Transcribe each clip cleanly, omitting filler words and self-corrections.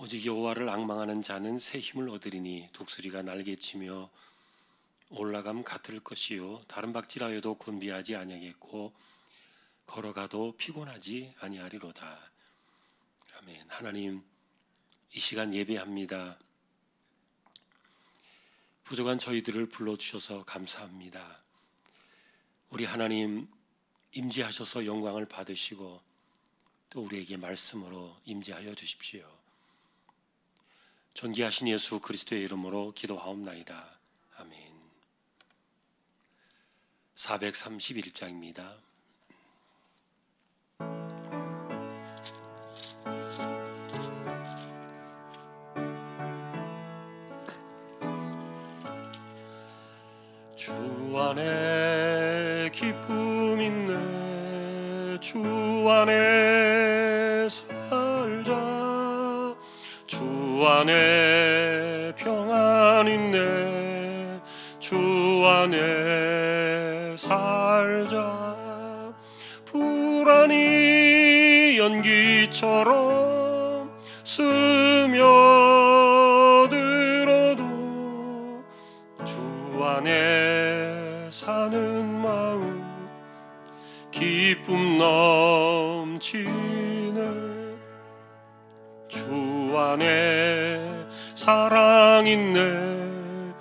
오직 여호와를 앙망하는 자는 새 힘을 얻으리니 독수리가 날개치며 올라감 같을 것이요 다른 박질하여도 곤비하지 아니하겠고 걸어가도 피곤하지 아니하리로다. 아멘. 하나님, 이 시간 예배합니다. 부족한 저희들을 불러주셔서 감사합니다. 우리 하나님 임재하셔서 영광을 받으시고 또 우리에게 말씀으로 임재하여 주십시오. 존귀하신 예수 그리스도의 이름으로 기도하옵나이다. 아멘. 431장입니다. 주 안에 기쁨 있네 주 안에 살자 주 안에 평안 있네 주 안에 살자 불안이 연기처럼 스며들어도 주 안에 사는 마음 기쁨 넘치네 주 안에 사랑 있네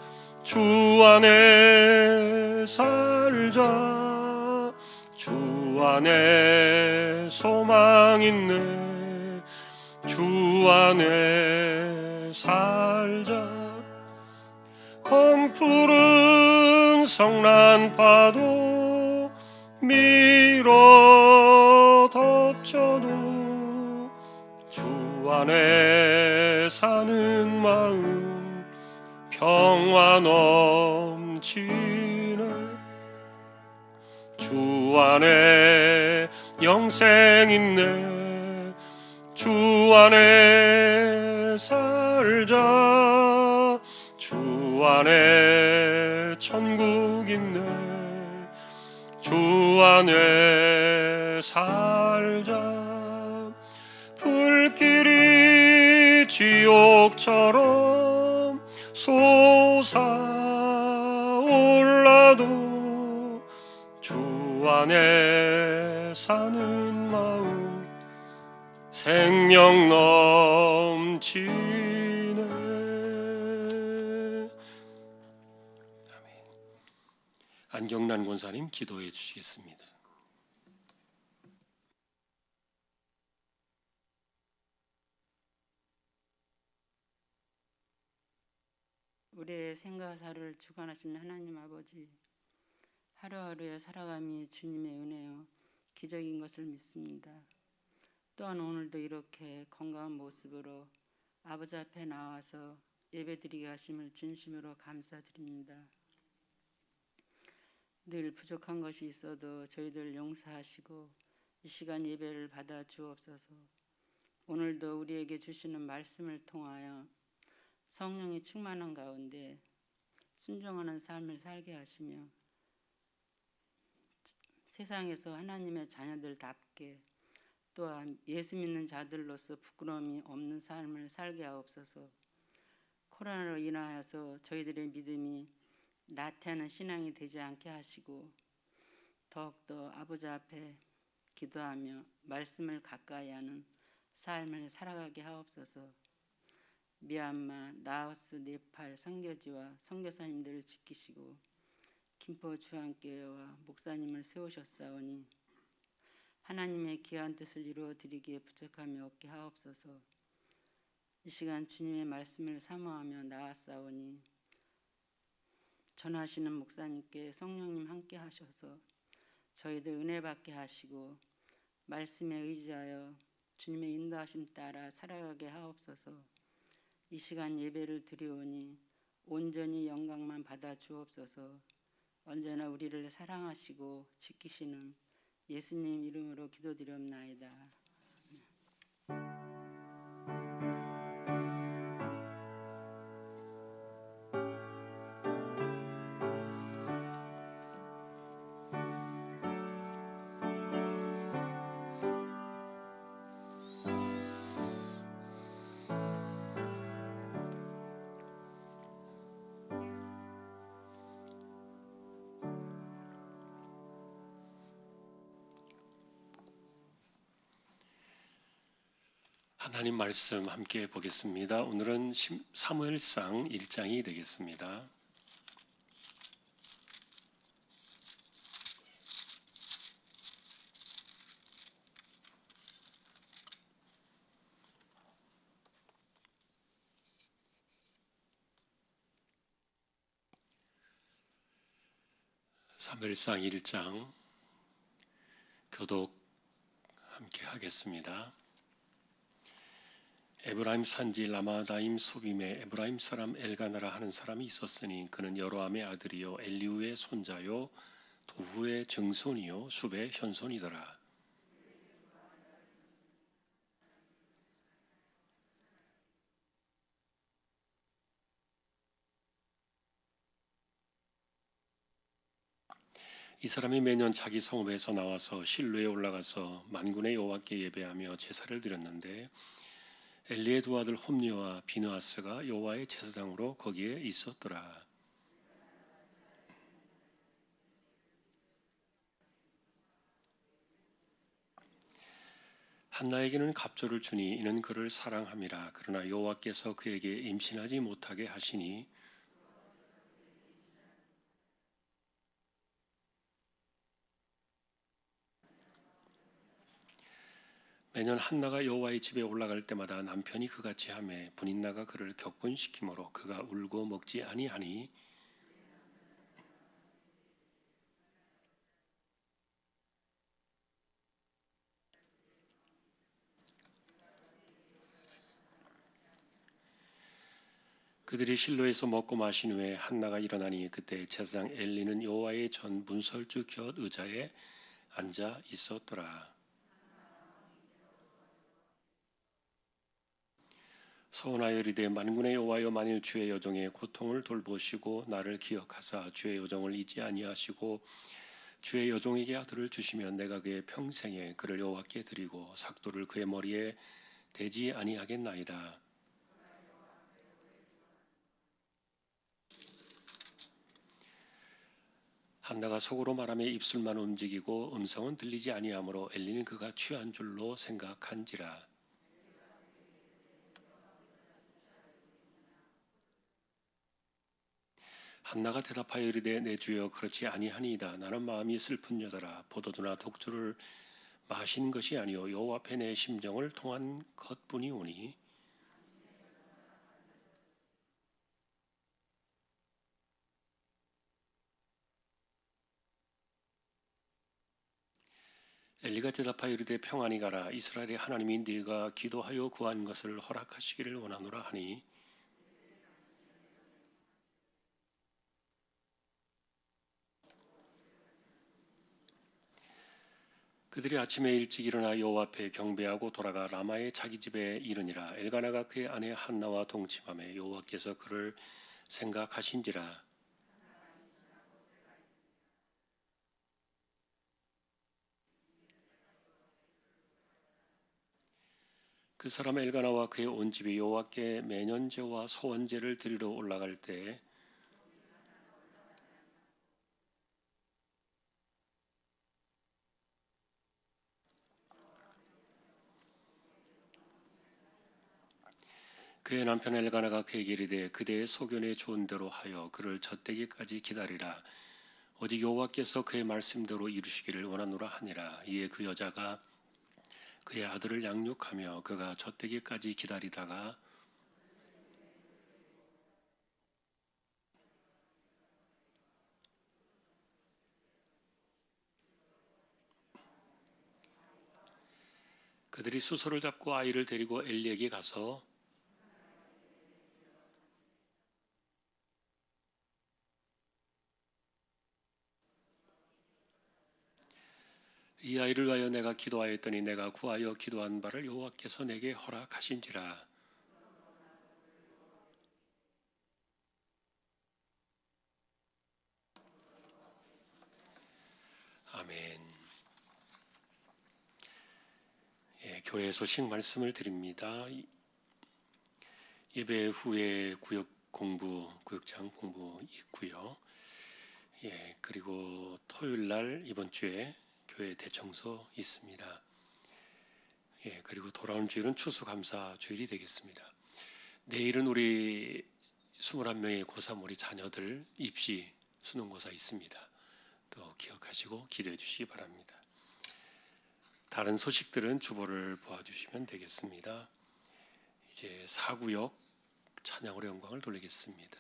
주 안에 살자 주 안에 소망 있네 주 안에 살자 검푸른 성난파도 밀어 덮쳐도 주 안에 사는 마음 평화 넘치네 주 안에 영생 있네 주 안에 살자 주 안에 천국 있네 주 안에 살자 불길이 지옥처럼 솟아올라도 주 안에 사는 마음 생명 넘치네. 아멘. 안경란 권사님 기도해 주시겠습니다. 우리의 생가사를 주관하신 하나님 아버지, 하루하루의 살아감이 주님의 은혜요 기적인 것을 믿습니다. 또한 오늘도 이렇게 건강한 모습으로 아버지 앞에 나와서 예배드리게 하심을 진심으로 감사드립니다. 늘 부족한 것이 있어도 저희들 용서하시고 이 시간 예배를 받아 주옵소서. 오늘도 우리에게 주시는 말씀을 통하여 성령이 충만한 가운데 순종하는 삶을 살게 하시며 세상에서 하나님의 자녀들답게 또한 예수 믿는 자들로서 부끄러움이 없는 삶을 살게 하옵소서. 코로나로 인하여서 저희들의 믿음이 나태하는 신앙이 되지 않게 하시고 더욱더 아버지 앞에 기도하며 말씀을 가까이 하는 삶을 살아가게 하옵소서. 미얀마, 라오스, 네팔 선교지와 선교사님들을 지키시고 김포 주한교회와 목사님을 세우셨사오니 하나님의 귀한 뜻을 이루어드리기에 부족함이 없게 하옵소서. 이 시간 주님의 말씀을 사모하며 나아싸오니 전하시는 목사님께 성령님 함께 하셔서 저희들 은혜 받게 하시고 말씀에 의지하여 주님의 인도하심 따라 살아가게 하옵소서. 이 시간 예배를 드리오니 온전히 영광만 받아 주옵소서. 언제나 우리를 사랑하시고 지키시는 예수님 이름으로 기도드렸나이다. 하나님 말씀 함께 보겠습니다. 오늘은 사무엘상 1장이 되겠습니다. 사무엘상 1장 교독 함께 하겠습니다. 에브라임 산지 라마다임 소빔에 에브라임 사람 엘가나라 하는 사람이 있었으니 그는 여로함의 아들이요 엘리후의 손자요 도후의 증손이요 숲의 현손이더라. 이 사람이 매년 자기 성읍에서 나와서 실로에 올라가서 만군의 여호와께 예배하며 제사를 드렸는데 엘리의 두 아들 홈니와 비느하스가 여호와의 제사장으로 거기에 있었더라. 한나에게는 갑조를 주니 이는 그를 사랑함이라. 그러나 여호와께서 그에게 임신하지 못하게 하시니 매년 한나가 여호와의 집에 올라갈 때마다 남편이 그같이 하매 분인나가 그를 격분시키므로 그가 울고 먹지 아니하니 그들이 실로에서 먹고 마신 후에 한나가 일어나니 그때 제사장 엘리는 여호와의 전 문설주 곁 의자에 앉아 있었더라. 서원하여 이르되 만군의 여호와여 만일 주의 여종의 고통을 돌보시고 나를 기억하사 주의 여종을 잊지 아니하시고 주의 여종에게 아들을 주시면 내가 그의 평생에 그를 여호와께 드리고 삭도를 그의 머리에 대지 아니하겠나이다. 한나가 속으로 말하며 입술만 움직이고 음성은 들리지 아니하므로 엘리는 그가 취한 줄로 생각한지라. 한나가 대답하여 이르되 내 주여 그렇지 아니하니이다. 나는 마음이 슬픈 여자라. 포도주나 독주를 마신 것이 아니요 여호와 앞에 내 심정을 통한 것뿐이오니 엘리가 대답하여 이르되 평안히 가라. 이스라엘의 하나님이 네가 기도하여 구한 것을 허락하시기를 원하노라 하니 그들이 아침에 일찍 일어나 여호와 앞에 경배하고 돌아가 라마의 자기 집에 이르니라. 엘가나가 그의 아내 한나와 동침하며 여호와께서 그를 생각하신지라. 그 사람 엘가나와 그의 온 집이 여호와께 매년제와 소원제를 드리러 올라갈 때 그의 남편 엘가나가 그에게 이르되 그대의 소견에 좋은 대로 하여 그를 젖되기까지 기다리라. 오직 여호와께서 그의 말씀대로 이루시기를 원하노라 하니라. 이에 그 여자가 그의 아들을 양육하며 그가 젖되기까지 기다리다가 그들이 수소를 잡고 아이를 데리고 엘리에게 가서 이 아이를 위하여 내가 기도하였더니 내가 구하여 기도한 바를 여호와께서 내게 허락하신지라. 아멘. 예, 교회 소식 말씀을 드립니다. 예배 후에 구역장 공부 있고요. 예, 그리고 토요일 날 이번 주에 교회 대청소 있습니다. 그리고 돌아오는 주일은 추수감사 주일이 되겠습니다. 내일은 우리 21명의 고3 우리 자녀들 입시 수능고사 있습니다. 또 기억하시고 기도해 주시기 바랍니다. 다른 소식들은 주보를 보아주시면 되겠습니다. 이제 4구역 찬양으로 영광을 돌리겠습니다.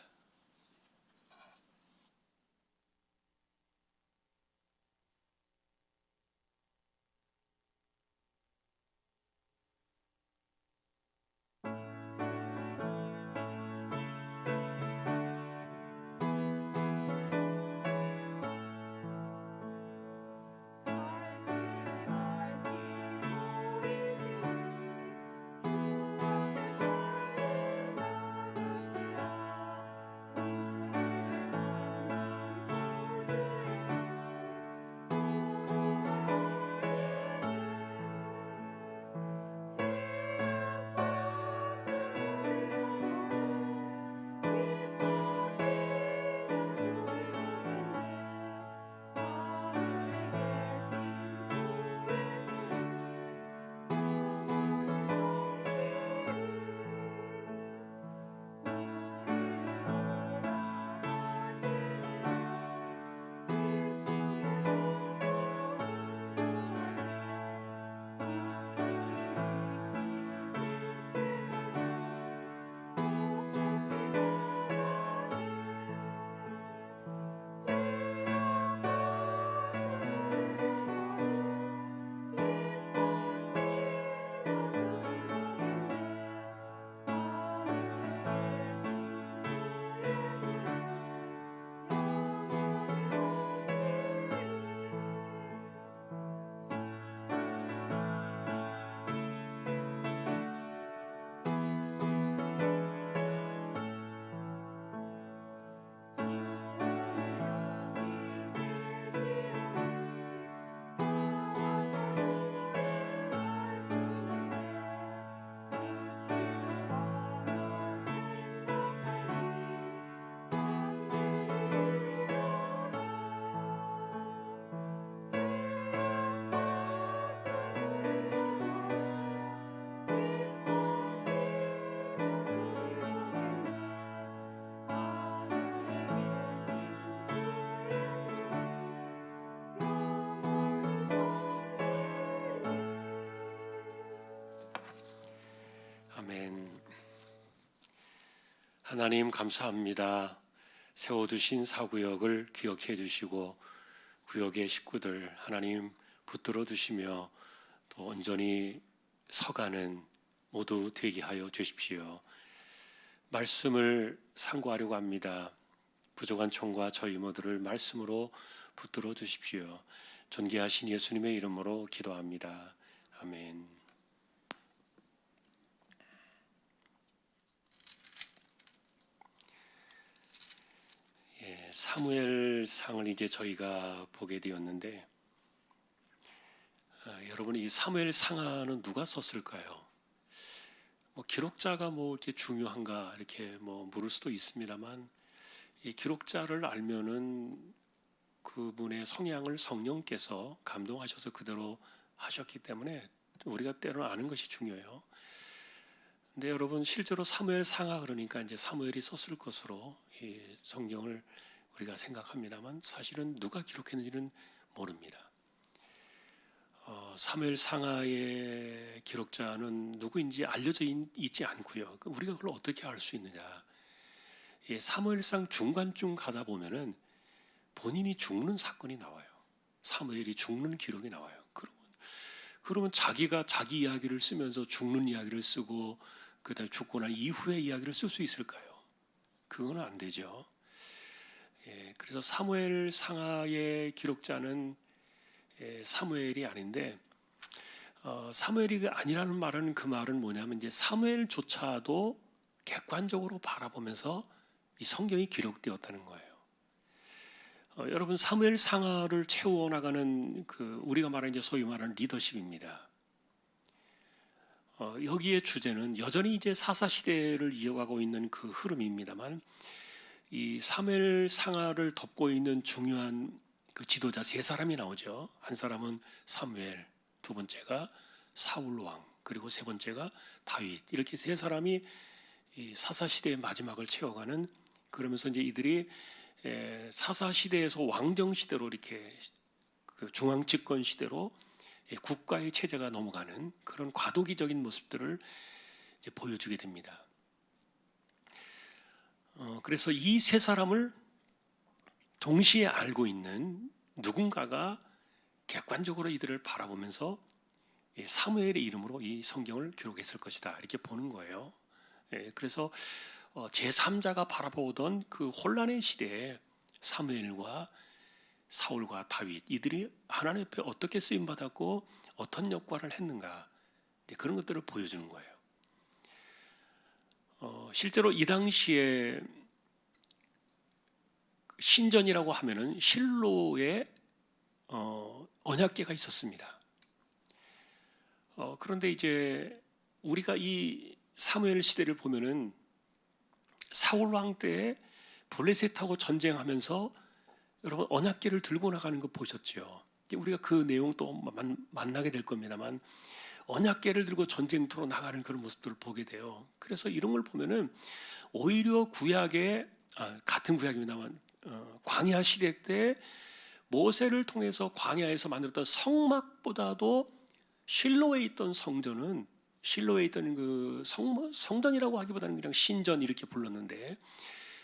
아멘. 하나님 감사합니다. 세워두신 4구역을 기억해 주시고 구역의 식구들 하나님 붙들어 주시며 또 온전히 서가는 모두 되게 하여 주십시오. 말씀을 상고하려고 합니다. 부족한 총과 저희 모두를 말씀으로 붙들어 주십시오. 존귀하신 예수님의 이름으로 기도합니다. 아멘. 사무엘상을 이제 저희가 보게 되었는데 여러분 이 사무엘상하는 누가 썼을까요? 기록자가 이렇게 중요한가 이렇게 물을 수도 있습니다만 이 기록자를 알면은 그분의 성향을 성령께서 감동하셔서 그대로 하셨기 때문에 우리가 때로는 아는 것이 중요해요. 근데 여러분 실제로 사무엘상하 그러니까 이제 사무엘이 썼을 것으로 이 성경을 우리가 생각합니다만 사실은 누가 기록했는지는 모릅니다. 사무엘상하의 기록자는 누구인지 알려져 있지 않고요. 우리가 그걸 어떻게 알 수 있느냐? 사무엘상 중간쯤 가다 보면은 본인이 죽는 사건이 나와요. 사무엘이 죽는 기록이 나와요. 그러면 자기가 자기 이야기를 쓰면서 죽는 이야기를 쓰고 그다음에 죽고 난 이후의 이야기를 쓸 수 있을까요? 그건 안 되죠. 그래서 사무엘상하의 기록자는 사무엘이 아닌데 사무엘이 아니라는 말은 그 말은 뭐냐면 이제 사무엘조차도 객관적으로 바라보면서 이 성경이 기록되었다는 거예요. 여러분 사무엘상하를 채워나가는 우리가 말하는 이제 소위 말하는 리더십입니다. 여기에 주제는 여전히 이제 사사 시대를 이어가고 있는 그 흐름입니다만 이 사무엘상하를 덮고 있는 중요한 그 지도자 세 사람이 나오죠. 한 사람은 사무엘, 두 번째가 사울 왕, 그리고 세 번째가 다윗. 이렇게 세 사람이 이 사사 시대의 마지막을 채워가는, 그러면서 이제 이들이 사사 시대에서 왕정 시대로 이렇게 그 중앙 집권 시대로 국가의 체제가 넘어가는 그런 과도기적인 모습들을 이제 보여주게 됩니다. 그래서 이 세 사람을 동시에 알고 있는 누군가가 객관적으로 이들을 바라보면서 사무엘의 이름으로 이 성경을 기록했을 것이다, 이렇게 보는 거예요. 그래서 제3자가 바라보던 그 혼란의 시대에 사무엘과 사울과 다윗, 이들이 하나님 앞에 어떻게 쓰임받았고 어떤 역할을 했는가, 그런 것들을 보여주는 거예요. 실제로 이 당시에 신전이라고 하면은 실로에 언약궤가 있었습니다. 그런데 이제 우리가 이 사무엘 시대를 보면은 사울 왕 때에 블레셋하고 전쟁하면서 여러분 언약궤를 들고 나가는 거 보셨죠? 우리가 그 내용 또 만나게 될 겁니다만, 언약궤를 들고 전쟁터로 나가는 그런 모습들을 보게 돼요. 그래서 이런 걸 보면은 오히려 구약의 같은 구약입니다만 광야 시대 때 모세를 통해서 광야에서 만들었던 성막보다도 실로에 있던 성전은, 실로에 있던 그 성전이라고 하기보다는 그냥 신전 이렇게 불렀는데,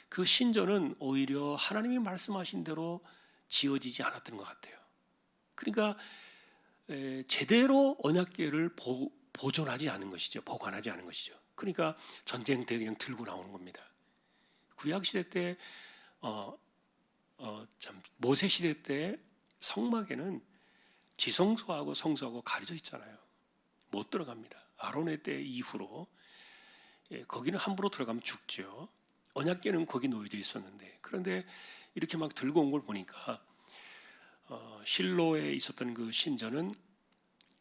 그 신전은 오히려 하나님이 말씀하신 대로 지어지지 않았던 것 같아요. 그러니까 제대로 언약궤를 보존하지 않은 것이죠. 보관하지 않은 것이죠. 그러니까 전쟁 때 그냥 들고 나오는 겁니다. 구약 시대 때 모세 시대 때 성막에는 지성소하고 성소하고 가려져 있잖아요. 못 들어갑니다. 아론의 때 이후로 거기는 함부로 들어가면 죽죠. 언약궤는 거기 놓여져 있었는데, 그런데 이렇게 막 들고 온 걸 보니까 실로에 있었던 그 신전은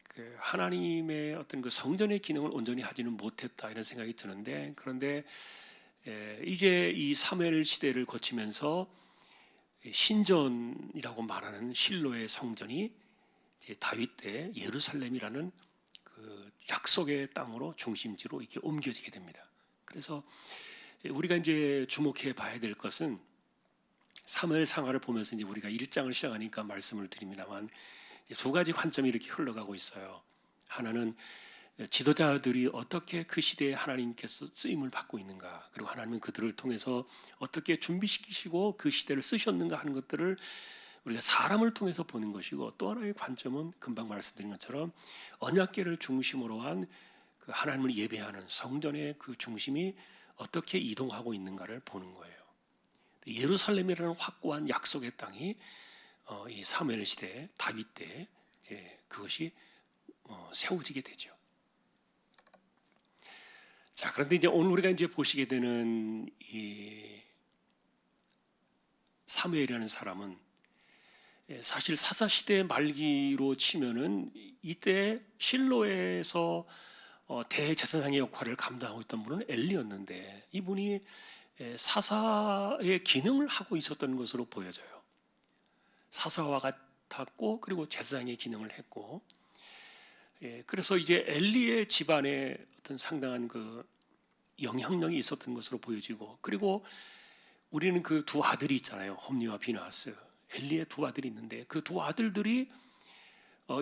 그 하나님의 어떤 그 성전의 기능을 온전히 하지는 못했다, 이런 생각이 드는데, 그런데 이제 이 사무엘 시대를 거치면서 신전이라고 말하는 실로의 성전이 이제 다윗 때 예루살렘이라는 그 약속의 땅으로 중심지로 이렇게 옮겨지게 됩니다. 그래서 우리가 이제 주목해 봐야 될 것은 사무엘 상하를 보면서 이제 우리가 1장을 시작하니까 말씀을 드립니다만, 두 가지 관점이 이렇게 흘러가고 있어요. 하나는 지도자들이 어떻게 그 시대에 하나님께서 쓰임을 받고 있는가, 그리고 하나님은 그들을 통해서 어떻게 준비시키시고 그 시대를 쓰셨는가 하는 것들을 우리가 사람을 통해서 보는 것이고, 또 하나의 관점은 금방 말씀드린 것처럼 언약궤를 중심으로 한 그 하나님을 예배하는 성전의 그 중심이 어떻게 이동하고 있는가를 보는 거예요. 예루살렘이라는 확고한 약속의 땅이 이 사무엘 시대, 다윗 때 그것이 세워지게 되죠. 자, 그런데 이제 오늘 우리가 이제 보시게 되는 이 사무엘이라는 사람은 사실 사사 시대 말기로 치면은 이때 실로에서 대제사장의 역할을 감당하고 있던 분은 엘리였는데, 이분이 사사의 기능을 하고 있었던 것으로 보여져요. 사사와 같았고, 그리고 제사장의 기능을 했고, 그래서 이제 엘리의 집안에 어떤 상당한 그 영향력이 있었던 것으로 보여지고, 그리고 우리는 그 두 아들이 있잖아요. 홈리와 비나스. 엘리의 두 아들이 있는데, 그 두 아들들이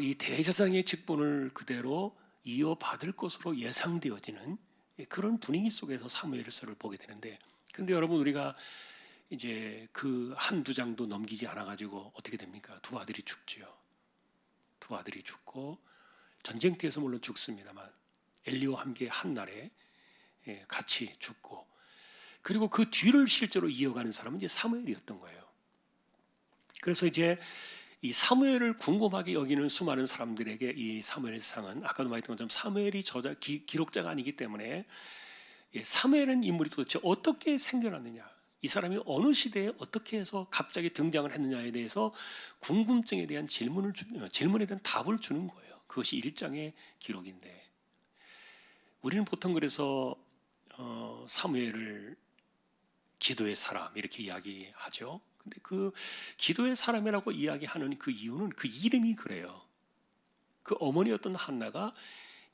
이 대제사장의 직분을 그대로 이어받을 것으로 예상되어지는 그런 분위기 속에서 사무엘서를 보게 되는데, 근데 여러분 우리가 이제 그 한두 장도 넘기지 않아 가지고 어떻게 됩니까? 두 아들이 죽지요. 두 아들이 죽고, 전쟁터에서 물론 죽습니다만 엘리와 함께 한 날에 같이 죽고, 그리고 그 뒤를 실제로 이어가는 사람은 이제 사무엘이었던 거예요. 그래서 이제 이 사무엘을 궁금하게 여기는 수많은 사람들에게 이 사무엘상은 아까도 말했던 것처럼 사무엘이 기록자가 아니기 때문에 사무엘은 인물이 도대체 어떻게 생겨났느냐, 이 사람이 어느 시대에 어떻게 해서 갑자기 등장을 했느냐에 대해서 궁금증에 대한 질문에 대한 답을 주는 거예요. 그것이 1장의 기록인데, 우리는 보통 그래서 사무엘을 기도의 사람 이렇게 이야기하죠. 근데 그 기도의 사람이라고 이야기하는 그 이유는 그 이름이 그래요. 그 어머니였던 한나가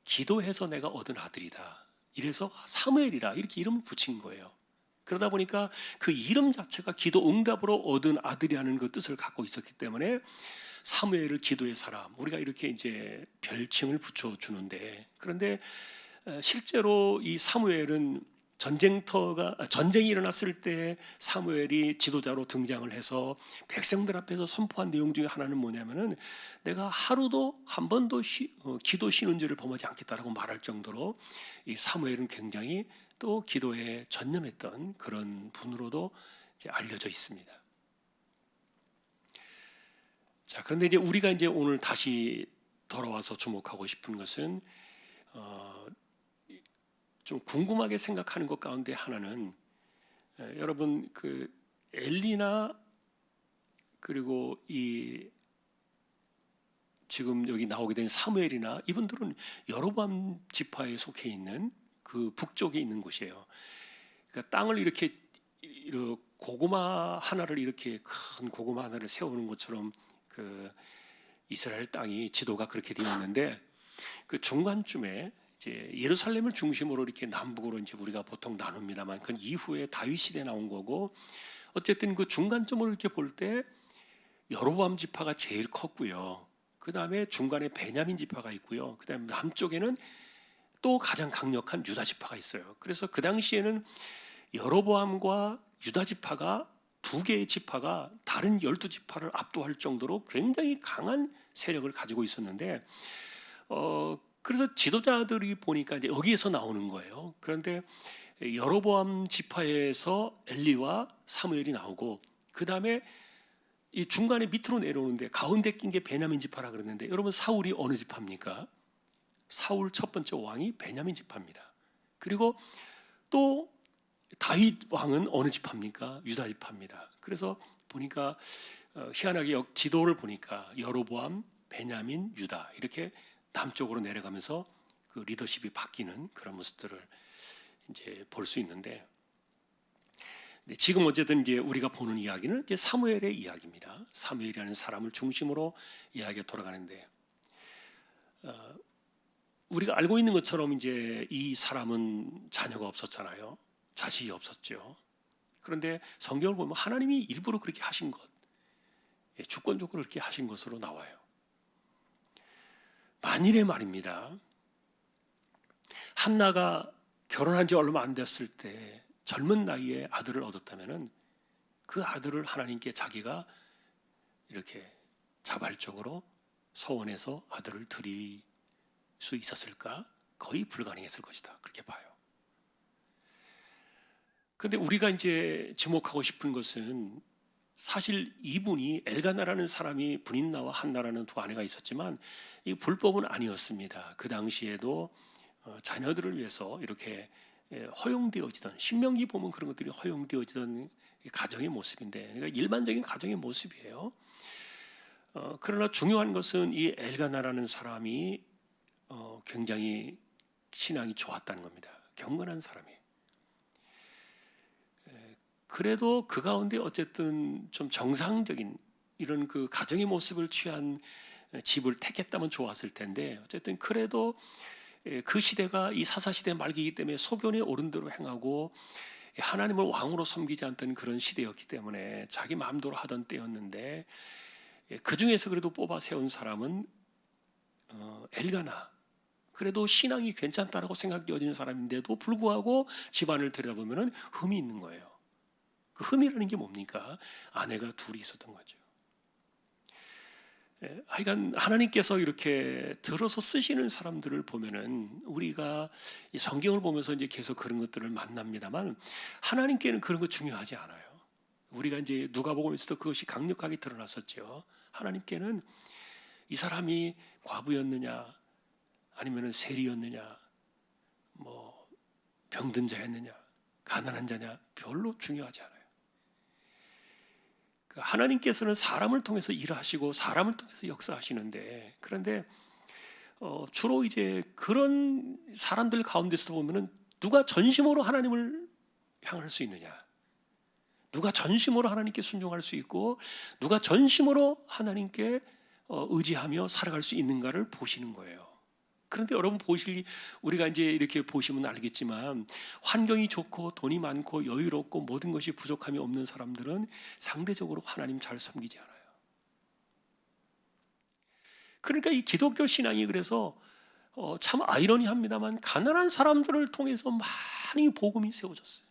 기도해서 내가 얻은 아들이다. 이래서 사무엘이라 이렇게 이름을 붙인 거예요. 그러다 보니까 그 이름 자체가 기도 응답으로 얻은 아들이라는 그 뜻을 갖고 있었기 때문에 사무엘을 기도의 사람, 우리가 이렇게 이제 별칭을 붙여주는데, 그런데 실제로 이 사무엘은 전쟁이 일어났을 때 사무엘이 지도자로 등장을 해서 백성들 앞에서 선포한 내용 중에 하나는 뭐냐면은 내가 하루도 한 번도 기도 쉬는 죄를 범하지 않겠다라고 말할 정도로 이 사무엘은 굉장히 또 기도에 전념했던 그런 분으로도 이제 알려져 있습니다. 자, 그런데 이제 우리가 이제 오늘 다시 돌아와서 주목하고 싶은 것은 좀 궁금하게 생각하는 것 가운데 하나는 여러분 그 엘리나 그리고 이 지금 여기 나오게 된 사무엘이나 이분들은 여로보암 지파에 속해 있는 그 북쪽에 있는 곳이에요. 그러니까 땅을 이렇게 고구마 하나를 이렇게 큰 고구마 하나를 세우는 것처럼 그 이스라엘 땅이 지도가 그렇게 되어 있는데 그 중간쯤에 이제 예루살렘을 중심으로 이렇게 남북으로 이제 우리가 보통 나눕니다만 그 이후에 다윗 시대에 나온 거고 어쨌든 그 중간점을 이렇게 볼 때 여로보암 지파가 제일 컸고요. 그 다음에 중간에 베냐민 지파가 있고요. 그 다음에 남쪽에는 또 가장 강력한 유다 지파가 있어요. 그래서 그 당시에는 여로보암과 유다 지파가 두 개의 지파가 다른 12지파를 압도할 정도로 굉장히 강한 세력을 가지고 있었는데 그래서 지도자들이 보니까 이제 여기에서 나오는 거예요. 그런데 여로보암 지파에서 엘리와 사무엘이 나오고 그 다음에 이 중간에 밑으로 내려오는데 가운데 낀 게 베냐민 지파라 그러는데 여러분 사울이 어느 지파입니까? 사울 첫 번째 왕이 베냐민 지파입니다. 그리고 또 다윗 왕은 어느 지파입니까? 유다 지파입니다. 그래서 보니까 희한하게 지도를 보니까 여로보암, 베냐민, 유다 이렇게 남쪽으로 내려가면서 그 리더십이 바뀌는 그런 모습들을 이제 볼 수 있는데 지금 어쨌든 이제 우리가 보는 이야기는 이제 사무엘의 이야기입니다. 사무엘이라는 사람을 중심으로 이야기가 돌아가는데 우리가 알고 있는 것처럼 이제 이 사람은 자녀가 없었잖아요. 자식이 없었죠. 그런데 성경을 보면 하나님이 일부러 그렇게 하신 것, 주권적으로 그렇게 하신 것으로 나와요. 만일에 말입니다. 한나가 결혼한 지 얼마 안 됐을 때 젊은 나이에 아들을 얻었다면은 그 아들을 하나님께 자기가 이렇게 자발적으로 소원해서 아들을 드릴 수 있었을까? 거의 불가능했을 것이다. 그렇게 봐요. 근데 우리가 이제 주목하고 싶은 것은 사실 이분이 엘가나라는 사람이 브닌나와 한나라는 두 아내가 있었지만 이 불법은 아니었습니다. 그 당시에도 자녀들을 위해서 이렇게 허용되어지던 신명기 보면 그런 것들이 허용되어지던 가정의 모습인데 그러니까 일반적인 가정의 모습이에요. 그러나 중요한 것은 이 엘가나라는 사람이 굉장히 신앙이 좋았다는 겁니다. 경건한 사람이. 그래도 그 가운데 어쨌든 좀 정상적인 이런 그 가정의 모습을 취한 집을 택했다면 좋았을 텐데 어쨌든 그래도 그 시대가 이 사사시대 말기이기 때문에 소견에 옳은 대로 행하고 하나님을 왕으로 섬기지 않던 그런 시대였기 때문에 자기 마음대로 하던 때였는데 그 중에서 그래도 뽑아 세운 사람은 엘가나. 그래도 신앙이 괜찮다라고 생각되어지는 사람인데도 불구하고 집안을 들여다보면 흠이 있는 거예요. 그 흠이라는 게 뭡니까? 아내가 둘이 있었던 거죠. 하여간 하나님께서 이렇게 들어서 쓰시는 사람들을 보면은 우리가 이 성경을 보면서 이제 계속 그런 것들을 만납니다만 하나님께는 그런 거 중요하지 않아요. 우리가 이제 누가복음에서도 그것이 강력하게 드러났었죠. 하나님께는 이 사람이 과부였느냐, 아니면은 세리였느냐, 뭐 병든 자였느냐, 가난한 자냐 별로 중요하지 않아요. 하나님께서는 사람을 통해서 일하시고 사람을 통해서 역사하시는데 그런데 주로 이제 그런 사람들 가운데서도 보면은 누가 전심으로 하나님을 향할 수 있느냐, 누가 전심으로 하나님께 순종할 수 있고 누가 전심으로 하나님께 의지하며 살아갈 수 있는가를 보시는 거예요. 그런데 여러분 우리가 이제 이렇게 보시면 알겠지만 환경이 좋고 돈이 많고 여유롭고 모든 것이 부족함이 없는 사람들은 상대적으로 하나님 잘 섬기지 않아요. 그러니까 이 기독교 신앙이 그래서 참 아이러니합니다만 가난한 사람들을 통해서 많이 복음이 세워졌어요.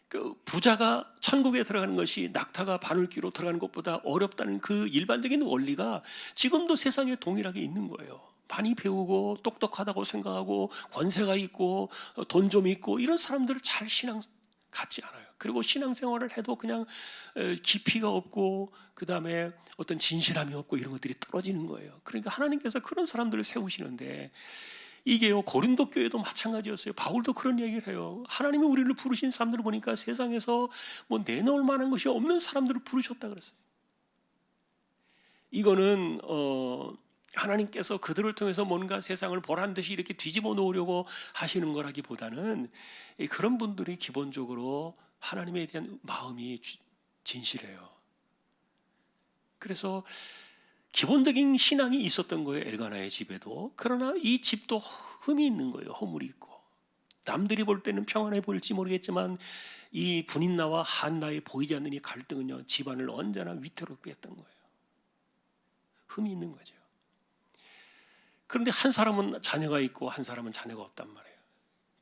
그 부자가 천국에 들어가는 것이 낙타가 바늘귀로 들어가는 것보다 어렵다는 그 일반적인 원리가 지금도 세상에 동일하게 있는 거예요. 많이 배우고 똑똑하다고 생각하고 권세가 있고 돈 좀 있고 이런 사람들을 잘 신앙 갖지 않아요. 그리고 신앙생활을 해도 그냥 깊이가 없고 그 다음에 어떤 진실함이 없고 이런 것들이 떨어지는 거예요. 그러니까 하나님께서 그런 사람들을 세우시는데 이게요, 고린도 교회도 마찬가지였어요. 바울도 그런 얘기를 해요. 하나님이 우리를 부르신 사람들을 보니까 세상에서 뭐 내놓을 만한 것이 없는 사람들을 부르셨다 그랬어요. 이거는 하나님께서 그들을 통해서 뭔가 세상을 보란 듯이 이렇게 뒤집어 놓으려고 하시는 거라기보다는 그런 분들이 기본적으로 하나님에 대한 마음이 진실해요. 그래서 기본적인 신앙이 있었던 거예요. 엘가나의 집에도. 그러나 이 집도 흠이 있는 거예요. 허물이 있고. 남들이 볼 때는 평안해 보일지 모르겠지만 이 분인나와 한나의 보이지 않는 이 갈등은요, 집안을 언제나 위태롭게 했던 거예요. 흠이 있는 거죠. 그런데 한 사람은 자녀가 있고 한 사람은 자녀가 없단 말이에요.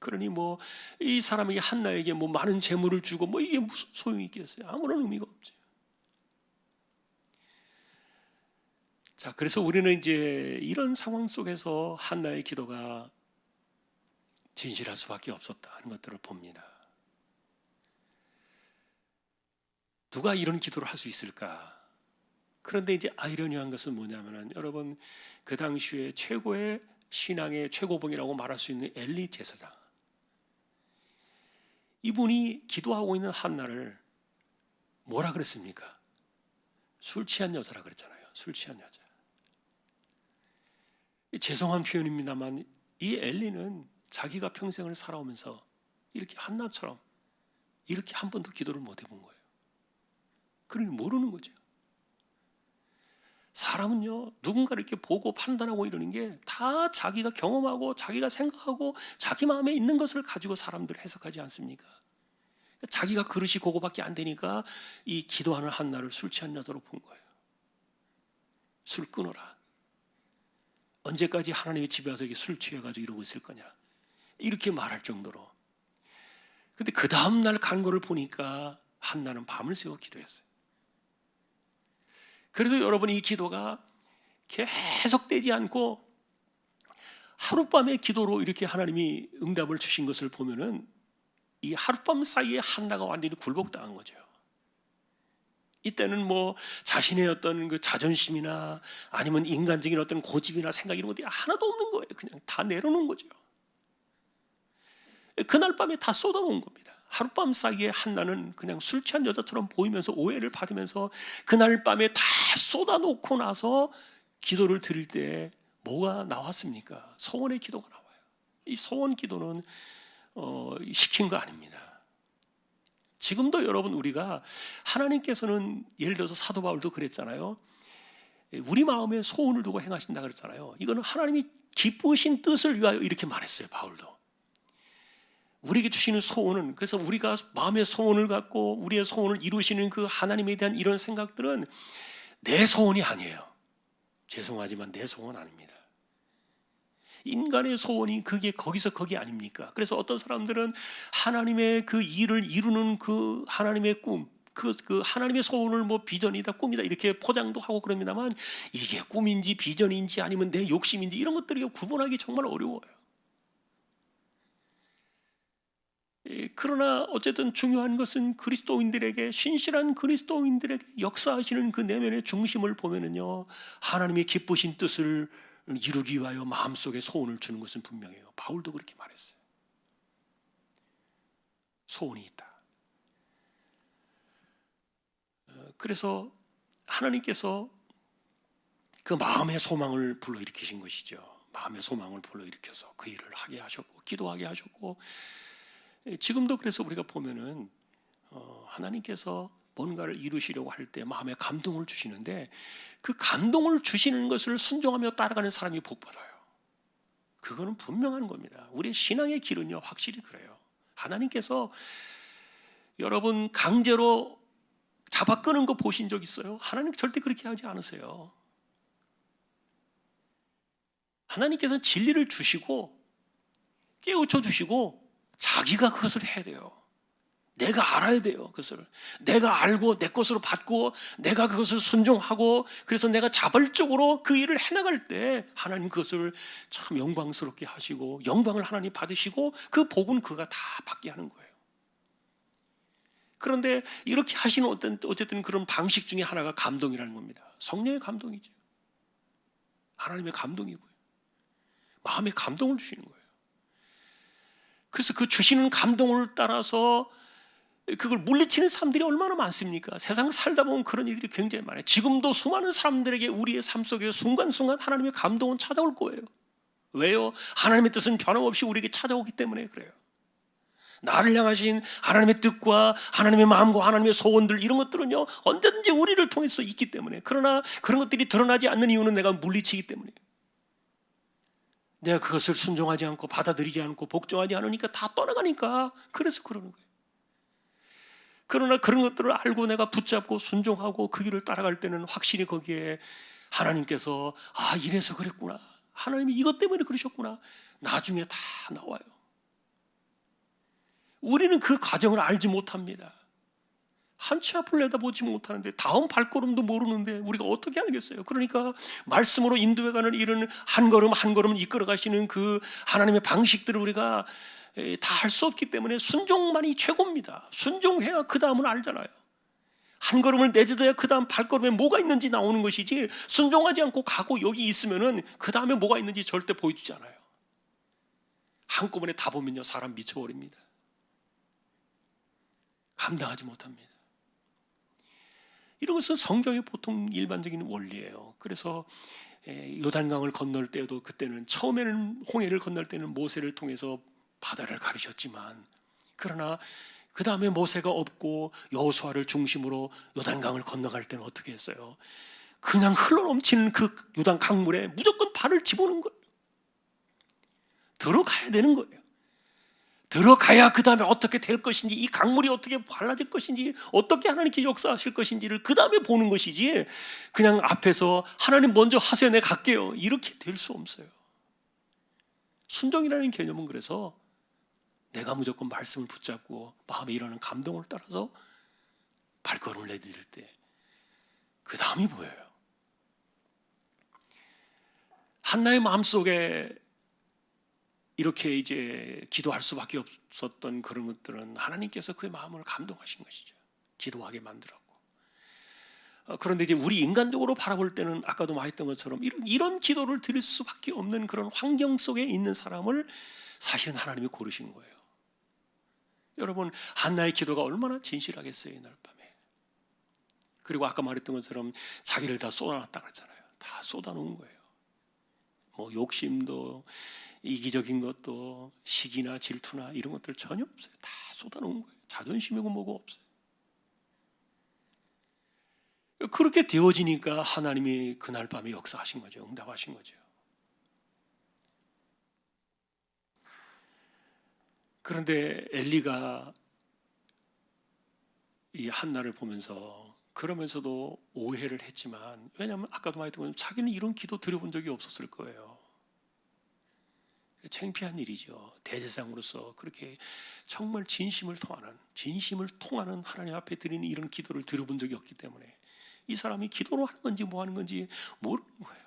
그러니 뭐 이 사람에게 한나에게 뭐 많은 재물을 주고 뭐 이게 무슨 소용이 있겠어요? 아무런 의미가 없죠. 자, 그래서 우리는 이제 이런 상황 속에서 한나의 기도가 진실할 수밖에 없었다 하는 것들을 봅니다. 누가 이런 기도를 할 수 있을까? 그런데 이제 아이러니한 것은 뭐냐면은 여러분 그 당시에 최고의 신앙의 최고봉이라고 말할 수 있는 엘리 제사장, 이분이 기도하고 있는 한나를 뭐라 그랬습니까? 술 취한 여자라 그랬잖아요. 술 취한 여자. 죄송한 표현입니다만 이 엘리는 자기가 평생을 살아오면서 이렇게 한나처럼 이렇게 한 번도 기도를 못 해본 거예요. 그러니 모르는 거죠. 사람은요, 누군가 이렇게 보고 판단하고 이러는 게 다 자기가 경험하고 자기가 생각하고 자기 마음에 있는 것을 가지고 사람들을 해석하지 않습니까? 자기가 그릇이 그거밖에 안 되니까 이 기도하는 한나를 술 취한 여자로 본 거예요. 술 끊어라. 언제까지 하나님의 집에 와서 술 취해가지고 이러고 있을 거냐, 이렇게 말할 정도로. 근데 그 다음날 간 거를 보니까 한나는 밤을 새워 기도했어요. 그래도 여러분 이 기도가 계속되지 않고 하룻밤의 기도로 이렇게 하나님이 응답을 주신 것을 보면은 이 하룻밤 사이에 한나가 완전히 굴복당한 거죠. 이때는 뭐 자신의 어떤 그 자존심이나 아니면 인간적인 어떤 고집이나 생각 이런 것들이 하나도 없는 거예요. 그냥 다 내려놓은 거죠. 그날 밤에 다 쏟아놓은 겁니다. 하룻밤 사이에 한나는 그냥 술 취한 여자처럼 보이면서 오해를 받으면서 그날 밤에 다 쏟아놓고 나서 기도를 드릴 때 뭐가 나왔습니까? 소원의 기도가 나와요. 이 소원 기도는 시킨 거 아닙니다. 지금도 여러분 우리가 하나님께서는 예를 들어서 사도 바울도 그랬잖아요. 우리 마음에 소원을 두고 행하신다 그랬잖아요. 이거는 하나님이 기쁘신 뜻을 위하여 이렇게 말했어요. 바울도. 우리에게 주시는 소원은, 그래서 우리가 마음의 소원을 갖고 우리의 소원을 이루시는 그 하나님에 대한 이런 생각들은 내 소원이 아니에요. 죄송하지만 내 소원 아닙니다. 인간의 소원이 그게 거기서 거기 아닙니까? 그래서 어떤 사람들은 하나님의 그 일을 이루는 그 하나님의 꿈, 그 하나님의 소원을 뭐 비전이다, 꿈이다 이렇게 포장도 하고 그럽니다만 이게 꿈인지 비전인지 아니면 내 욕심인지 이런 것들이 구분하기 정말 어려워요. 그러나 어쨌든 중요한 것은 그리스도인들에게, 신실한 그리스도인들에게 역사하시는 그 내면의 중심을 보면은요, 하나님의 기쁘신 뜻을 이루기 위하여 마음속에 소원을 주는 것은 분명해요. 바울도 그렇게 말했어요. 소원이 있다. 그래서 하나님께서 그 마음의 소망을 불러일으키신 것이죠. 마음의 소망을 불러일으켜서 그 일을 하게 하셨고 기도하게 하셨고, 지금도 그래서 우리가 보면은 하나님께서 뭔가를 이루시려고 할 때 마음에 감동을 주시는데 그 감동을 주시는 것을 순종하며 따라가는 사람이 복받아요. 그거는 분명한 겁니다. 우리의 신앙의 길은요 확실히 그래요. 하나님께서 여러분 강제로 잡아 끄는 거 보신 적 있어요? 하나님 절대 그렇게 하지 않으세요. 하나님께서 진리를 주시고 깨우쳐 주시고 자기가 그것을 해야 돼요. 내가 알아야 돼요. 그것을 내가 알고 내 것으로 받고 내가 그것을 순종하고 그래서 내가 자발적으로 그 일을 해나갈 때 하나님 그것을 참 영광스럽게 하시고 영광을 하나님 받으시고 그 복은 그가 다 받게 하는 거예요. 그런데 이렇게 하시는 어쨌든 그런 방식 중에 하나가 감동이라는 겁니다. 성령의 감동이죠. 하나님의 감동이고요. 마음에 감동을 주시는 거예요. 그래서 그 주시는 감동을 따라서 그걸 물리치는 사람들이 얼마나 많습니까? 세상 살다 보면 그런 일들이 굉장히 많아요. 지금도 수많은 사람들에게 우리의 삶 속에 순간순간 하나님의 감동은 찾아올 거예요. 왜요? 하나님의 뜻은 변함없이 우리에게 찾아오기 때문에 그래요. 나를 향하신 하나님의 뜻과 하나님의 마음과 하나님의 소원들 이런 것들은요 언제든지 우리를 통해서 있기 때문에 그러나 그런 것들이 드러나지 않는 이유는 내가 물리치기 때문이에요. 내가 그것을 순종하지 않고 받아들이지 않고 복종하지 않으니까 다 떠나가니까 그래서 그러는 거예요. 그러나 그런 것들을 알고 내가 붙잡고 순종하고 그 길을 따라갈 때는 확실히 거기에 하나님께서 아 이래서 그랬구나, 하나님이 이것 때문에 그러셨구나 나중에 다 나와요. 우리는 그 과정을 알지 못합니다. 한 치 앞을 내다보지 못하는데 다음 발걸음도 모르는데 우리가 어떻게 알겠어요? 그러니까 말씀으로 인도해가는 이런 한 걸음 한 걸음 이끌어가시는 그 하나님의 방식들을 우리가 다 할 수 없기 때문에 순종만이 최고입니다. 순종해야 그 다음은 알잖아요. 한 걸음을 내딛어야 그 다음 발걸음에 뭐가 있는지 나오는 것이지 순종하지 않고 가고 여기 있으면은 그 다음에 뭐가 있는지 절대 보여주지 않아요. 한꺼번에 다 보면요 사람 미쳐버립니다. 감당하지 못합니다. 이런 것은 성경의 보통 일반적인 원리예요. 그래서 요단강을 건널 때도 그때는 처음에는 홍해를 건널 때는 모세를 통해서 바다를 가르셨지만 그러나 그 다음에 모세가 없고 여호수아를 중심으로 요단강을 건너갈 때는 어떻게 했어요? 그냥 흘러넘치는 그 요단 강물에 무조건 발을 집어넣는 거예요. 들어가야 되는 거예요. 들어가야 그 다음에 어떻게 될 것인지, 이 강물이 어떻게 갈라질 것인지, 어떻게 하나님께 역사하실 것인지를 그 다음에 보는 것이지 그냥 앞에서 하나님 먼저 하세요 내가 갈게요 이렇게 될 수 없어요. 순종이라는 개념은 그래서 내가 무조건 말씀을 붙잡고 마음에 일어나는 감동을 따라서 발걸음을 내디딜 때 그 다음이 보여요. 한나의 마음속에 이렇게 이제 기도할 수밖에 없었던 그런 것들은 하나님께서 그의 마음을 감동하신 것이죠. 기도하게 만들었고. 그런데 이제 우리 인간적으로 바라볼 때는 아까도 말했던 것처럼 이런 기도를 드릴 수밖에 없는 그런 환경 속에 있는 사람을 사실은 하나님이 고르신 거예요. 여러분 한나의 기도가 얼마나 진실하겠어요 이날 밤에. 그리고 아까 말했던 것처럼 자기를 다 쏟아놨다 그랬잖아요. 다 쏟아놓은 거예요. 뭐 욕심도 이기적인 것도 시기나 질투나 이런 것들 전혀 없어요. 다 쏟아놓은 거예요. 자존심이고 뭐고 없어요. 그렇게 되어지니까 하나님이 그날 밤에 역사하신 거죠. 응답하신 거죠. 그런데 엘리가 이 한나를 보면서 그러면서도 오해를 했지만 왜냐하면 아까도 말했던 것처럼 자기는 이런 기도 드려본 적이 없었을 거예요. 창피한 일이죠. 대제사장으로서 그렇게 정말 진심을 통하는 하나님 앞에 드리는 이런 기도를 들어본 적이 없기 때문에 이 사람이 기도로 하는 건지 뭐 하는 건지 모르는 거예요.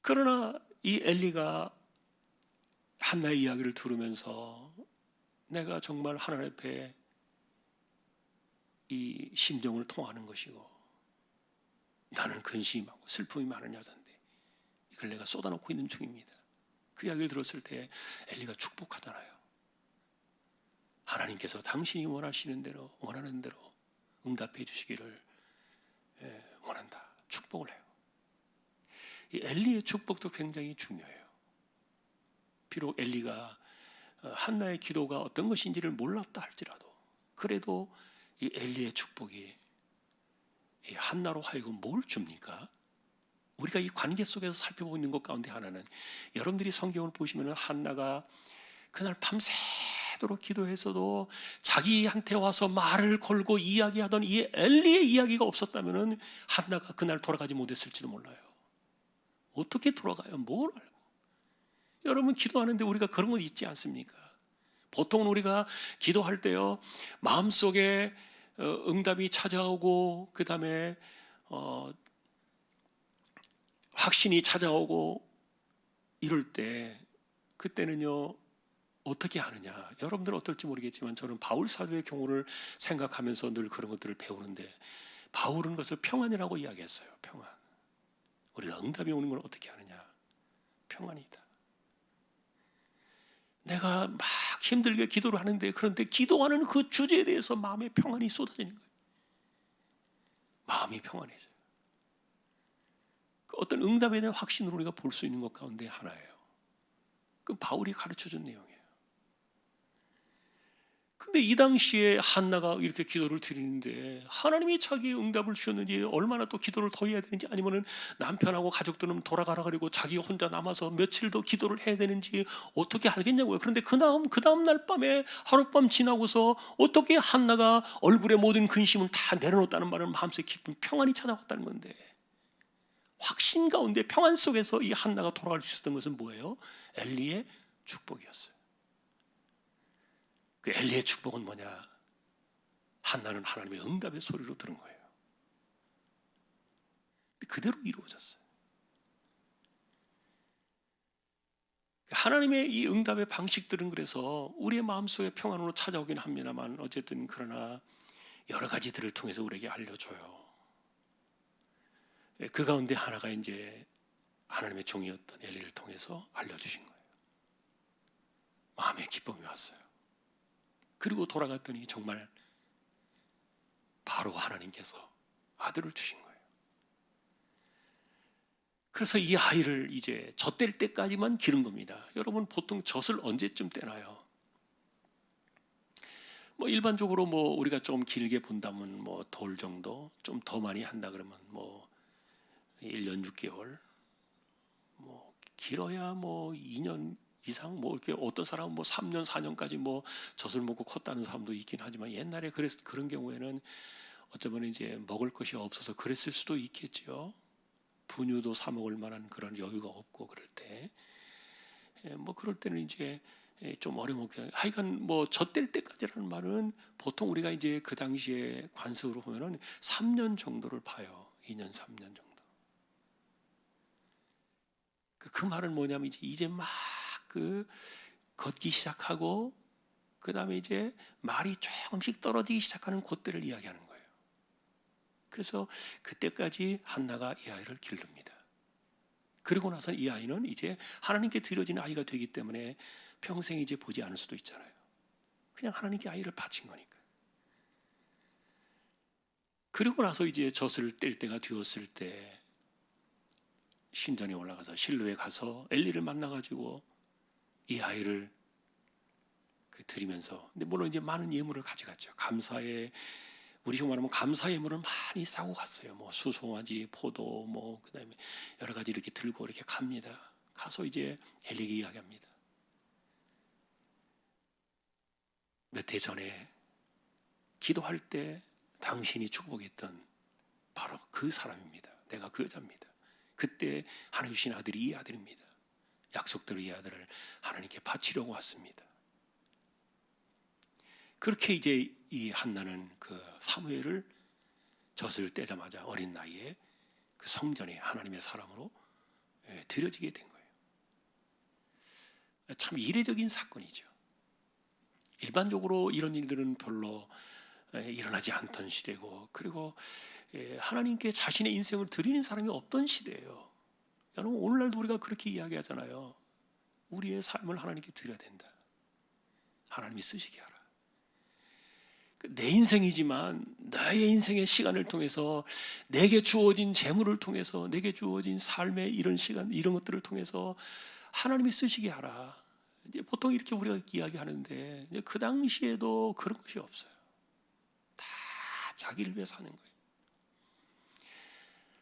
그러나 이 엘리가 한나의 이야기를 들으면서 내가 정말 하나님 앞에 이 심정을 통하는 것이고 나는 근심하고 슬픔이 많은 여자인데 이걸 내가 쏟아놓고 있는 중입니다. 그 이야기를 들었을 때 엘리가 축복하잖아요. 하나님께서 당신이 원하는 대로 응답해 주시기를 원한다. 축복을 해요. 이 엘리의 축복도 굉장히 중요해요. 비록 엘리가 한나의 기도가 어떤 것인지를 몰랐다 할지라도 그래도 이 엘리의 축복이 이 한나로 하여금 뭘 줍니까? 우리가 이 관계 속에서 살펴보고 있는 것 가운데 하나는, 여러분들이 성경을 보시면 한나가 그날 밤새도록 기도해서도 자기한테 와서 말을 걸고 이야기하던 이 엘리의 이야기가 없었다면 한나가 그날 돌아가지 못했을지도 몰라요. 어떻게 돌아가요? 뭘 알고? 여러분, 기도하는데 우리가 그런 거 있지 않습니까? 보통 우리가 기도할 때요, 마음속에 응답이 찾아오고, 그 다음에 확신이 찾아오고 이럴 때, 그때는요 어떻게 하느냐. 여러분들은 어떨지 모르겠지만 저는 바울 사도의 경우를 생각하면서 늘 그런 것들을 배우는데, 바울은 그것을 평안이라고 이야기했어요. 평안. 우리가 응답이 오는 걸 어떻게 하느냐. 평안이다. 내가 막 힘들게 기도를 하는데, 그런데 기도하는 그 주제에 대해서 마음의 평안이 쏟아지는 거예요. 마음이 평안해져요. 어떤 응답에 대한 확신을 우리가 볼 수 있는 것 가운데 하나예요. 그건 바울이 가르쳐준 내용이에요. 근데 이 당시에 한나가 이렇게 기도를 드리는데, 하나님이 자기 응답을 주셨는지, 얼마나 또 기도를 더 해야 되는지, 아니면은 남편하고 가족들은 돌아가라 그리고 자기 혼자 남아서 며칠 더 기도를 해야 되는지 어떻게 알겠냐고요. 그런데 그 다음 날 밤에 하룻밤 지나고서 어떻게 한나가 얼굴에 모든 근심을 다 내려놓았다는 말은 마음속에 깊은 평안이 찾아왔다는 건데, 확신 가운데 평안 속에서 이 한나가 돌아갈 수 있었던 것은 뭐예요? 엘리의 축복이었어요. 그 엘리의 축복은 뭐냐? 한나는 하나님의 응답의 소리로 들은 거예요. 그대로 이루어졌어요. 하나님의 이 응답의 방식들은 그래서 우리의 마음속에 평안으로 찾아오긴 합니다만, 어쨌든 그러나 여러 가지들을 통해서 우리에게 알려줘요. 그 가운데 하나가 이제 하나님의 종이었던 엘리를 통해서 알려주신 거예요. 마음의 기쁨이 왔어요. 그리고 돌아갔더니 정말 바로 하나님께서 아들을 주신 거예요. 그래서 이 아이를 이제 젖될 때까지만 기른 겁니다. 여러분, 보통 젖을 언제쯤 떼나요? 뭐 일반적으로 뭐 우리가 좀 길게 본다면 뭐 돌 정도, 좀 더 많이 한다 그러면 뭐 1년 6개월, 뭐 길어야 뭐 2년 이상, 뭐 이렇게 어떤 사람은 뭐 3년 4년까지 뭐 젖을 먹고 컸다는 사람도 있긴 하지만, 옛날에 그런 경우에는 어쩌면 이제 먹을 것이 없어서 그랬을 수도 있겠죠. 분유도 사 먹을 만한 그런 여유가 없고 그럴 때, 뭐 그럴 때는 이제 좀 어려먹게, 하여간 뭐 젖될 때까지라는 말은 보통 우리가 이제 그 당시에 관습으로 보면은 3년 정도를 봐요. 2년 3년 정도. 그 말은 뭐냐면 이제 막 그 걷기 시작하고, 그 다음에 이제 말이 조금씩 떨어지기 시작하는 그때를 이야기하는 거예요. 그래서 그때까지 한나가 이 아이를 기릅니다. 그리고 나서 이 아이는 이제 하나님께 드려진 아이가 되기 때문에 평생 이제 보지 않을 수도 있잖아요. 그냥 하나님께 아이를 바친 거니까. 그리고 나서 이제 젖을 뗄 때가 되었을 때 신전에 올라가서 실로에 가서 엘리를 만나가지고 이 아이를 드리면서, 근데 물론 이제 많은 예물을 가져갔죠. 감사의, 우리 형 말하면 감사 예물을 많이 싸고 갔어요. 뭐 수송아지, 포도, 뭐 그다음에 여러 가지 이렇게 들고 이렇게 갑니다. 가서 이제 엘리에게 이야기합니다. 몇 해 전에 기도할 때 당신이 축복했던 바로 그 사람입니다. 내가 그 여자입니다. 그때 하나님 주신 아들이 이 아들입니다. 약속대로 이 아들을 하나님께 바치려고 왔습니다. 그렇게 이제 이 한나는 그 사무엘을 젖을 떼자마자 어린 나이에 그 성전에 하나님의 사람으로 드려지게 된 거예요. 참 이례적인 사건이죠. 일반적으로 이런 일들은 별로 일어나지 않던 시대고, 그리고 하나님께 자신의 인생을 드리는 사람이 없던 시대예요. 여러분, 오늘날도 우리가 그렇게 이야기하잖아요. 우리의 삶을 하나님께 드려야 된다. 하나님이 쓰시게 하라. 내 인생이지만 나의 인생의 시간을 통해서, 내게 주어진 재물을 통해서, 내게 주어진 삶의 이런 시간, 이런 것들을 통해서 하나님이 쓰시게 하라. 이제 보통 이렇게 우리가 이야기하는데, 그 당시에도 그런 것이 없어요. 다 자기를 위해 사는 거예요.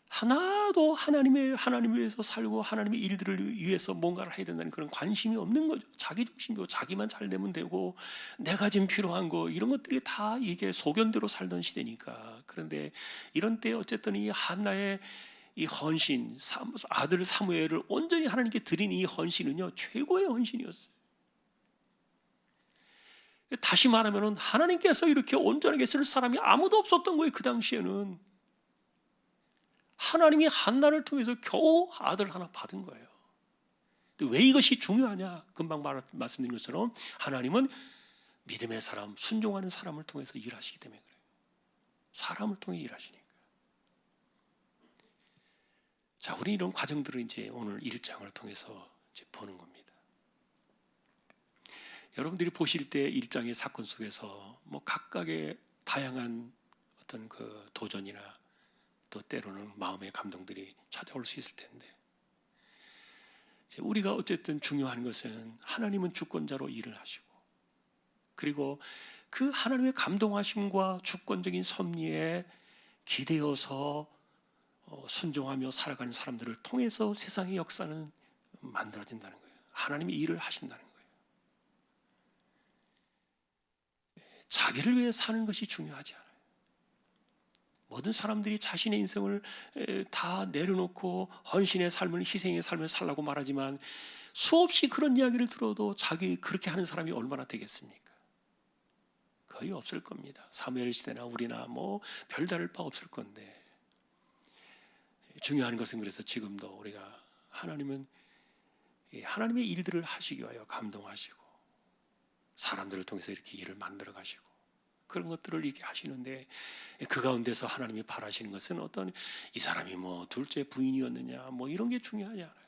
하나도 하나님을 위해서 살고 하나님의 일들을 위해서 뭔가를 해야 된다는 그런 관심이 없는 거죠. 자기 중심이고 자기만 잘 되면 되고 내가 지금 필요한 거 이런 것들이 다 이게 소견대로 살던 시대니까. 그런데 이런 때 어쨌든 이 한나의 이 헌신, 아들 사무엘을 온전히 하나님께 드린 이 헌신은요 최고의 헌신이었어요. 다시 말하면 하나님께서 이렇게 온전하게 쓸 사람이 아무도 없었던 거예요. 그 당시에는 하나님이 한나를 통해서 겨우 아들 하나 받은 거예요. 왜 이것이 중요하냐? 금방 말씀드린 것처럼 하나님은 믿음의 사람, 순종하는 사람을 통해서 일하시기 때문에 그래요. 사람을 통해 일하시니까. 자, 우리 이런 과정들을 이제 오늘 1장을 통해서 이제 보는 겁니다. 여러분들이 보실 때 1장의 사건 속에서 뭐 각각의 다양한 어떤 그 도전이나 또 때로는 마음의 감동들이 찾아올 수 있을 텐데, 우리가 어쨌든 중요한 것은 하나님은 주권자로 일을 하시고, 그리고 그 하나님의 감동하심과 주권적인 섭리에 기대어서 순종하며 살아가는 사람들을 통해서 세상의 역사는 만들어진다는 거예요. 하나님이 일을 하신다는 거예요. 자기를 위해 사는 것이 중요하지 않아요. 모든 사람들이 자신의 인생을 다 내려놓고 헌신의 삶을, 희생의 삶을 살라고 말하지만 수없이 그런 이야기를 들어도 자기 그렇게 하는 사람이 얼마나 되겠습니까? 거의 없을 겁니다. 사무엘 시대나 우리나 뭐 별다를 바 없을 건데, 중요한 것은 그래서 지금도 우리가 하나님은 하나님의 일들을 하시기 위하여 감동하시고 사람들을 통해서 이렇게 일을 만들어 가시고 그런 것들을 이렇게 하시는데, 그 가운데서 하나님이 바라시는 것은 어떤 이 사람이 뭐 둘째 부인이었느냐 뭐 이런 게 중요하지 않아요.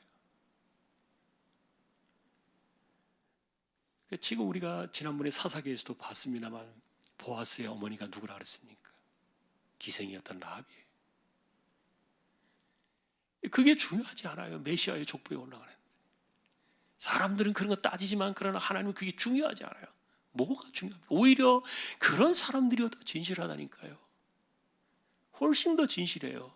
지금 우리가 지난번에 사사기에서도 봤습니다만 보아스의 어머니가 누구라 그랬습니까? 기생이었던 라합이에요. 그게 중요하지 않아요. 메시아의 족보에 올라가는. 사람들은 그런 거 따지지만 그러나 하나님은 그게 중요하지 않아요. 뭐가 중요합니까? 오히려 그런 사람들이 더 진실하다니까요. 훨씬 더 진실해요.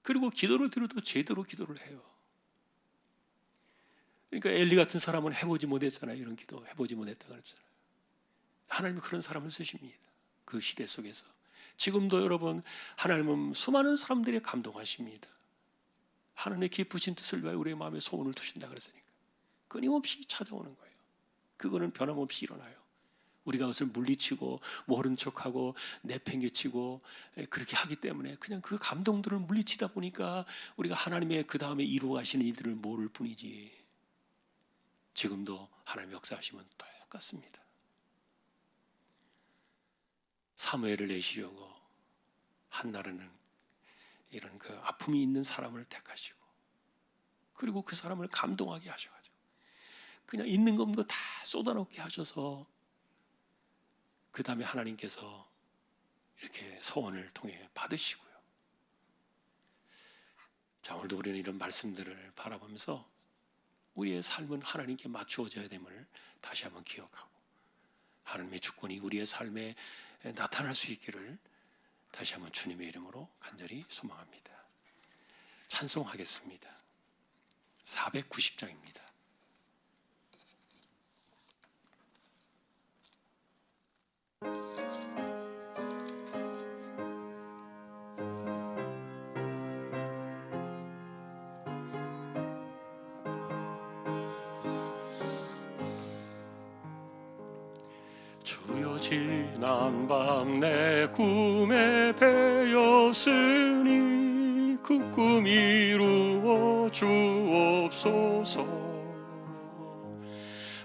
그리고 기도를 드려도 제대로 기도를 해요. 그러니까 엘리 같은 사람은 해보지 못했잖아요. 이런 기도 해보지 못했다고 그랬잖아요. 하나님은 그런 사람을 쓰십니다. 그 시대 속에서. 지금도 여러분 하나님은 수많은 사람들이 감동하십니다. 하나님의 깊으신 뜻을 위하여 우리의 마음에 소원을 두신다 그랬으니까 끊임없이 찾아오는 거예요. 그거는 변함없이 일어나요. 우리가 그것을 물리치고 모른 척하고 내팽개치고 그렇게 하기 때문에 그냥 그 감동들을 물리치다 보니까 우리가 하나님의 그 다음에 이루어가시는 일들을 모를 뿐이지, 지금도 하나님의 역사하시면 똑같습니다. 사무엘을 내시려고 한나라는 이런 그 아픔이 있는 사람을 택하시고, 그리고 그 사람을 감동하게 하셔가지고 그냥 있는 거 없는 거 다 쏟아놓게 하셔서 그 다음에 하나님께서 이렇게 소원을 통해 받으시고요. 자, 오늘도 우리는 이런 말씀들을 바라보면서 우리의 삶은 하나님께 맞추어져야 됨을 다시 한번 기억하고 하나님의 주권이 우리의 삶에 나타날 수 있기를 다시 한번 주님의 이름으로 간절히 소망합니다. 찬송하겠습니다. 490장입니다. 주여 지난 밤 내 꿈에 배었으니 그 꿈 이루어 주옵소서.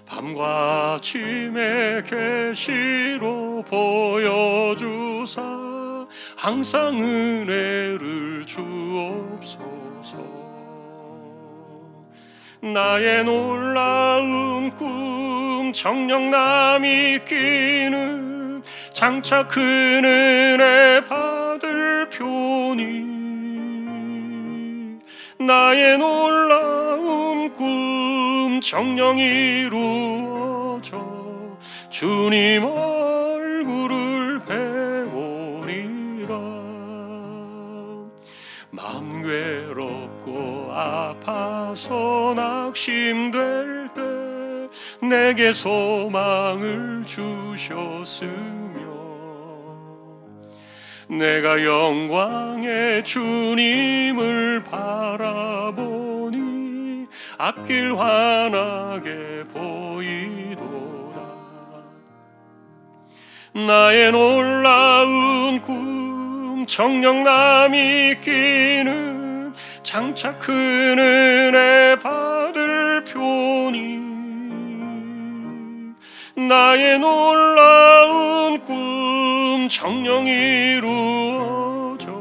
밤과 아침에 계시로 보여주사 항상 은혜를 주옵소서. 나의 놀라운 꿈 정녕 남이 끼는 장차 큰 은혜 받을 표니, 나의 놀라운 꿈 정녕 이루어져 주님 얼굴을 내게 소망을 주셨으며 내가 영광의 주님을 바라보니 앞길 환하게 보이도다. 나의 놀라운 꿈 정령남이 끼는 장차 큰 은혜 받을 표니 나의 놀라운 꿈 정령 이루어져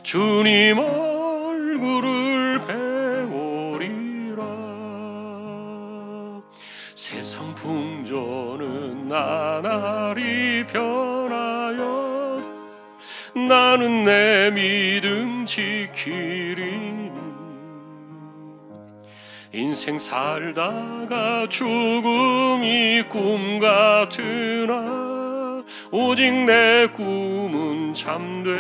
주님 얼굴을 배우리라. 세상 풍조는 나날이 변하여 나는 내 믿음 지키리니 인생 살다가 죽음이 꿈 같으나 오직 내 꿈은 잠되리라.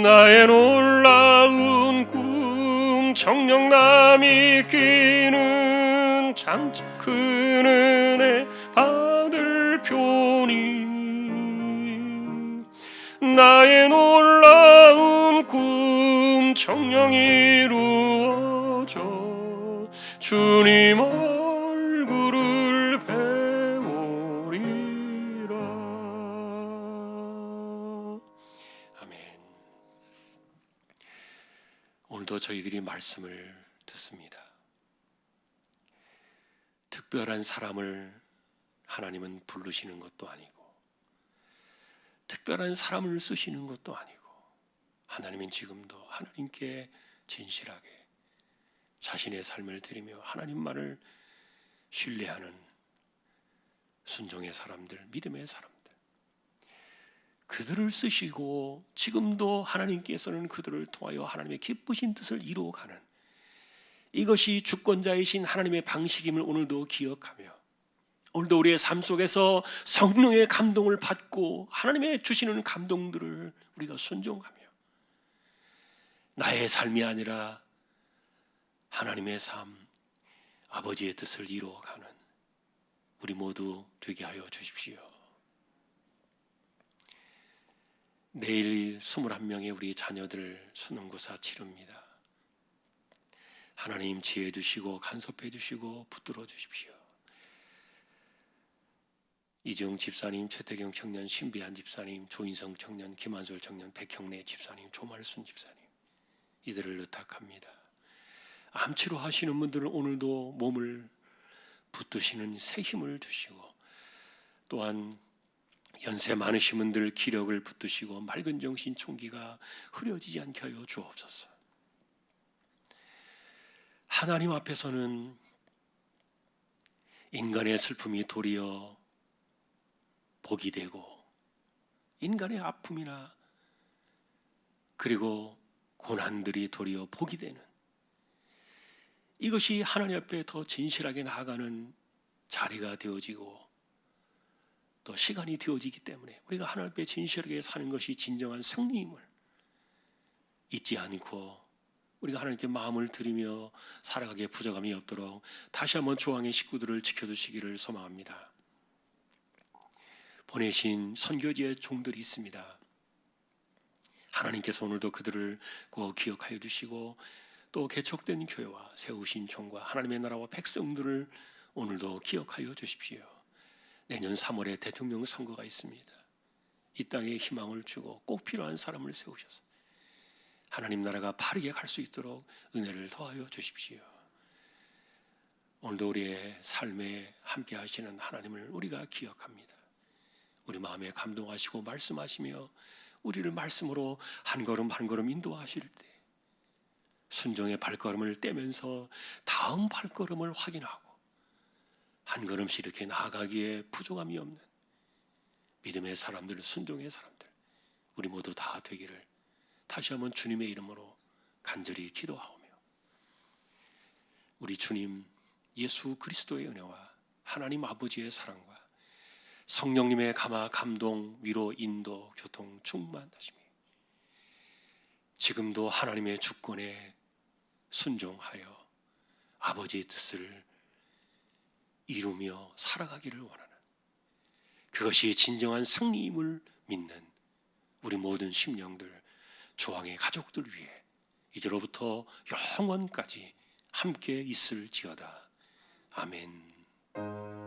나의 놀라운 꿈 정령남이 끼는 장차 큰 은혜 받을 표니 나의 놀라운 꿈 정령 이루어져 주님 얼굴을 배우리라. 아멘. 오늘도 저희들이 말씀을 듣습니다. 특별한 사람을 하나님은 부르시는 것도 아니고 특별한 사람을 쓰시는 것도 아니고 하나님은 지금도 하나님께 진실하게 자신의 삶을 드리며 하나님만을 신뢰하는 순종의 사람들, 믿음의 사람들, 그들을 쓰시고 지금도 하나님께서는 그들을 통하여 하나님의 기쁘신 뜻을 이루어가는 이것이 주권자이신 하나님의 방식임을 오늘도 기억하며 오늘도 우리의 삶 속에서 성령의 감동을 받고 하나님의 주시는 감동들을 우리가 순종하며 나의 삶이 아니라 하나님의 삶, 아버지의 뜻을 이루어가는 우리 모두 되게 하여 주십시오. 내일 21명의 우리 자녀들 수능고사 치릅니다. 하나님 지혜 주시고 간섭해 주시고 붙들어 주십시오. 이지용 집사님, 최태경 청년, 신비한 집사님, 조인성 청년, 김한솔 청년, 백형래 집사님, 조말순 집사님, 이들을 의탁합니다. 암치료 하시는 분들은 오늘도 몸을 붙드시는 새 힘을 주시고 또한 연세 많으신 분들 기력을 붙드시고 맑은 정신 총기가 흐려지지 않게 하여 주옵소서. 하나님 앞에서는 인간의 슬픔이 도리어 복이 되고 인간의 아픔이나 그리고 고난들이 도리어 복이 되는 이것이 하나님 앞에 더 진실하게 나아가는 자리가 되어지고 또 시간이 되어지기 때문에 우리가 하나님 앞에 진실하게 사는 것이 진정한 승리임을 잊지 않고 우리가 하나님께 마음을 드리며 살아가기에 부족함이 없도록 다시 한번 주왕의 식구들을 지켜주시기를 소망합니다. 보내신 선교지의 종들이 있습니다. 하나님께서 오늘도 그들을 꼭 기억하여 주시고 또 개척된 교회와 세우신 종과 하나님의 나라와 백성들을 오늘도 기억하여 주십시오. 내년 3월에 대통령 선거가 있습니다. 이 땅에 희망을 주고 꼭 필요한 사람을 세우셔서 하나님 나라가 바르게 갈 수 있도록 은혜를 더하여 주십시오. 오늘도 우리의 삶에 함께 하시는 하나님을 우리가 기억합니다. 우리 마음에 감동하시고 말씀하시며 우리를 말씀으로 한 걸음 한 걸음 인도하실 때 순종의 발걸음을 떼면서 다음 발걸음을 확인하고 한 걸음씩 이렇게 나아가기에 부족함이 없는 믿음의 사람들, 순종의 사람들 우리 모두 다 되기를 다시 한번 주님의 이름으로 간절히 기도하오며 우리 주님 예수 그리스도의 은혜와 하나님 아버지의 사랑과 성령님의 감화, 감동, 위로, 인도, 교통, 충만하심이 지금도 하나님의 주권에 순종하여 아버지의 뜻을 이루며 살아가기를 원하는, 그것이 진정한 승리임을 믿는 우리 모든 심령들, 조항의 가족들 위해 이제로부터 영원까지 함께 있을지어다. 아멘.